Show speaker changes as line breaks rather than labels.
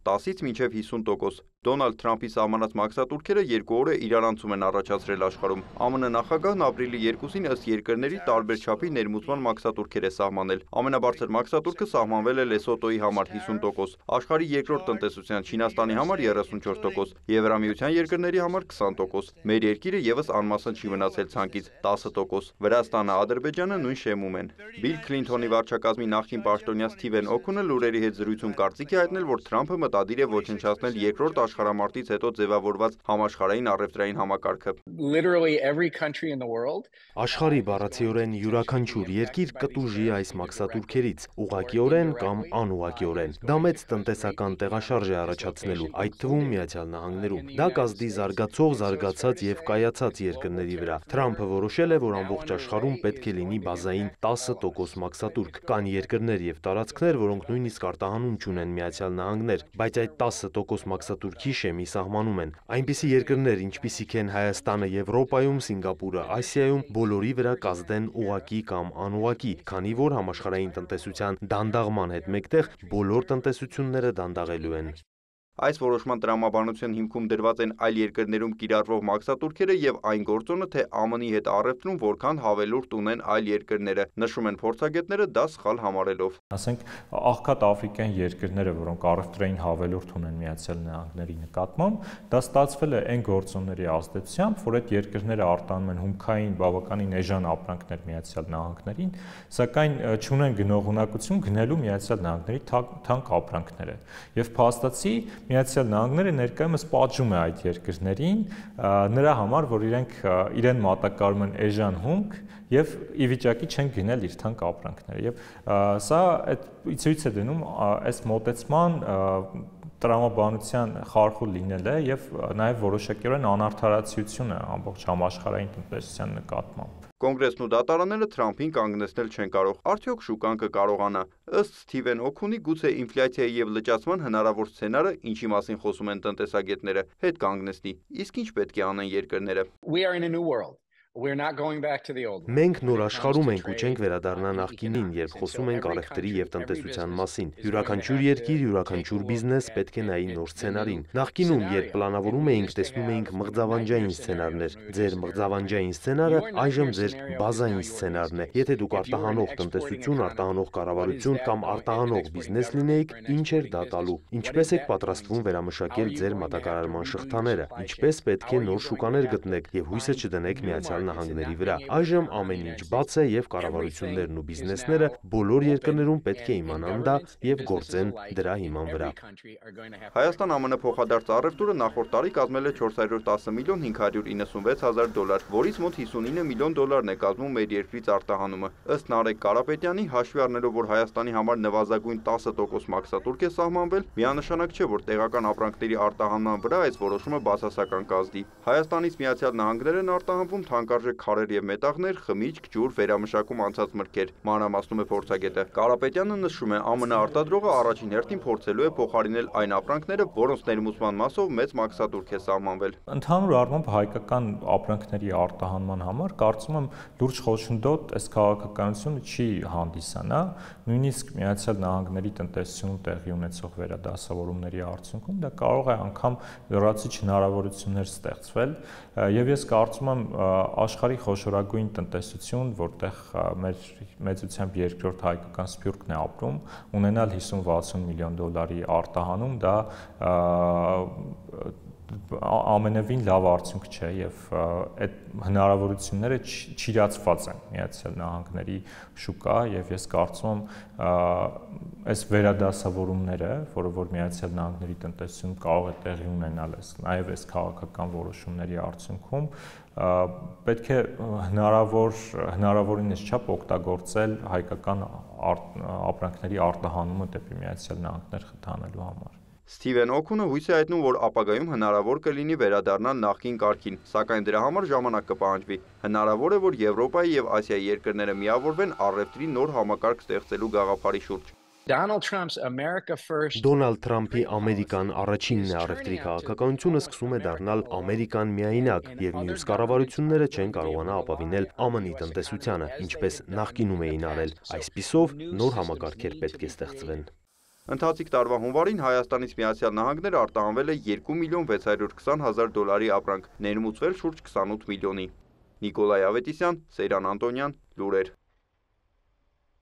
10-ից մինչև 50%։ Դոնալդ Թրամփի սահմանած մաքսատուրքերը 2 օր է իրարանցում են առաջացրել աշխարհում։ ԱՄՆ նախագահն ապրիլի 2-ին ըստ երկրների տարբեր չափի ներմուծման մաքսատուրքեր է սահմանել։ Ամենաբարձր մաքսատուրքը սահմանվել է Լեսոտոյի համար 50%, աշխարհի երկրորդ տնտեսության Չինաստանի համար 34%, Եվրամիության երկրների համար 20%։ Մեր երկիրը եւս անմասն չի մնացել ցանկից 10%։ Վրաստանը, Ադրբեջանը նույն շեմում են։ Բիլ Քլինթոնի վարչակազմի նախկին պաշտոնյա Սթիվեն Օքունը լուրերի հետ զրույցում կարծիք է հայտնել, որ Թրամփը մտադիր է ոչնչացնել երկրորդ աշխարհամարտից հետո ձևավորված համաշխարհային առևտրային համակարգը։
Աշխարհի բառացիորեն յուրաքանչյուր երկիր կտուժի այս մաքսատուրքերից, ուղղակիորեն կամ անուղղակիորեն։ Դա մեծ տնտեսական տեղաշարժ է առաջացնելու, այդ թվում Միացյալ Նահանգներում։ Դա կազդի զարգացող, զարգացած եւ կայացած երկրների վրա։ Թրամփը որոշել է, որ ամբողջ աշխարհում պետք է լինի բազային 10% մաքսատուրք։ Կան երկրներ եւ տարածքներ, որոնք նույնիսկ արտահանում չունեն Միացյալ Նահանգներ, բայց այդ 10% մաքսատուրքի շեմի սահմանում են։ Այնպիսի երկրներ, ինչպիսիք են Հայաստանը Եվրոպայում, Սինգապուրը Ասիայում, բոլորի վրա կազդեն ուղղակի կամ անուղղակի, քանի որ համաշխարհային տնտեսության դանդաղման հետ մեկտեղ բոլոր տնտեսությունները դանդաղելու են։
Այս որոշման տրամաբանության հիմքում դրված են այլ երկրներում կիրառվող մաքսատուրքերը եւ այն գործոնը, թե ԱՄՆ-ի հետ առևտրում որքան հավելուրդ ունեն այլ երկրները, նշում են փորձագետները, դա սխալ համարելով։
Ասենք աղքատ աֆրիկյան երկրները, որոնք առևտրային հավելուրդ ունեն Միացյալ Նահանգների նկատմամբ, դա ստացվել է այն գործոնների ազդեցությամբ, որ այդ երկրները արտանում են հումքային բավականին էժան ապրանքներ Միացյալ Նահանգներին, սակայն չունեն գնողունակություն գնելու Միացյալ Նահանգների թանկ ապրանքները։ Եվ փաստացի Միացյալ Նահանգները ներկայումս պատժում է այդ երկրներին նրա համար, որ իրեն մատակարարում են էժան հումք եւ ի վիճակի չեն գնել իր թանկ ապրանքները։ Եվ սա ցույց է դնում այս մոտեցման տրամաբանության խարխուլ լինելը եւ նաեւ որոշակիորեն անարդարացիությունը ամբողջ համաշխարհային տնտեսության նկատմամբ։
Կոնգրեսն ու դատարանները Թրամփին կանգնեցնել չեն կարող։ Արդյոք շուկան կկարողանա։ Ըստ Սթիվեն Օքունի, գուցե ինֆլյացիայի եւ լճացման հնարավոր սցենարը, ինչի մասին խոսում են տնտեսագետները, հետ կանգնեցնի։ Իսկ ինչ պետք է անեն երկրները։
Մենք նոր աշխարհում ենք ու չենք վերադառնա նախկինին, երբ խոսում ենք առևտրի եւ տնտեսության մասին։ Յուրաքանչյուր երկիր, յուրաքանչյուր բիզնես պետք է նայի նոր սցենարին։ Նախկինում, երբ պլանավորում էինք, տեսնում էինք մղձավանջային սցենարներ։ Ձեր մղձավանջային սցենարը այժմ ձեր բազային սցենարն է։ Եթե դուք արտահանող տնտեսություն, արտահանող կառավարություն կամ արտահանող բիզնես լինեիք, ինչ էր դա տալու։ Ինչպես եք պատրաստվում վերամշակել ձեր մատակարարման շղթաները։ Ինչպես պետք է նոր շուկաներ գտնեք եւ հույսը չդնեք Միացյալ Նահանգների վրա։ Այժմ ամեն ինչ բաց է եւ կառավարություններն ու բիզնեսները բոլոր երկրներում պետք է իմանան դա եւ գործեն դրա հիման վրա։
Հայաստան-ԱՄՆ փոխադարձ առևտուրը նախորդ տարի կազմել է 410 միլիոն 596 հազար դոլար, որից մոտ 59 միլիոն դոլարն է կազմում մեր երկրից արտահանումը։ Ըստ Նարեկ Կարապետյանի, հաշվի առնելով, որ Հայաստանի համար նվազագույն 10% մաքսատուրք է սահմանվել, միանշանակ չէ, որ տեղական ապրանքների արտահանման վրա այս որոշումը բացասական կազդի։ Հայաստանից Միացյալ Նահանգներ են արտահանվում թանկարժեք քարեր եւ մետաղներ, խմիչք, ջուր, վերամշակում անցած մրգեր, մանրամասնում է փորձագետը։ Կարապետյանը նշում է, ԱՄՆ արտադրողը առաջին հերթին փորձելու է փոխարինել այն ապրանքները, որոնց ներմուծման մասով մեծ մաքսատուրք է սահմանվել։
Ընդհանուր առմամբ հայկական ապրանքների արտահանման համար կարծում եմ լուրջ խոչընդոտ այս քաղաքականությունը չի հանդիսանա, նույնիսկ Միացյալ Նահանգների տնտեսությունում տեղի ունեցող վերադասավորումների արդյունքում դա կարող է անգամ լրացուցիչ հնարավորություններ ստեղծվել, եւ ես կարծում եմ աշխարհի խոշորագույն տնտեսություն, որտեղ մեր մեծությամբ երկրորդ հայկական սփյուռքն է ապրում, ունենալ 50-60 միլիոն դոլարի արտահանում, դա ամենևին լավ արդյունք չէ եւ այդ հնարավորությունները չիրացված են Միացյալ Նահանգների շուկա եւ ես կարծում եմ այս վերադասավորումները, որը որ Միացյալ Նահանգների տնտեսությունում կարող է տեղի ունենալ, նաեւ այս քաղաքական որոշումների արդյունքում պետք է հնարավորինս չափ օգտագործել հայկական ապրանքների արտահանումը դեպի Միացյալ Նահանգներ խթանելու համար։
Սթիվեն Օքունը հույս է հայտնում, որ ապագայում հնարավոր կլինի վերադառնալ նախկին կարգին, սակայն դրա համար ժամանակ կպահանջվի։ Հնարավոր է, որ Եվրոպայի եւ Ասիայի երկրները միավորվեն առևտրի նոր համակարգ ստեղծելու գաղափարի շուրջ։
Դոնալդ Թրամփի Ամերիկան առաջինն է առևտրի քաղաքականությունը սկսում է դառնալ Ամերիկան միայնակ եւ մյուս կառավարությունները չեն կարողանա ապավինել ԱՄՆ-ի տնտեսությանը, ինչպես նախկինում էին արել։ Այսպիսով նոր համակարգեր պետք է ստեղծվեն։
Ընթացիկ տարվա հունվարին Հայաստանից Միացյալ Նահանգները արտահանվել է 2.620.000 դոլարի ապրանք, ներմուծվել շուրջ 28 միլիոնի։ Նիկոլայ Ավետիսյան, Սեյրան Անտոնյան, լուրեր։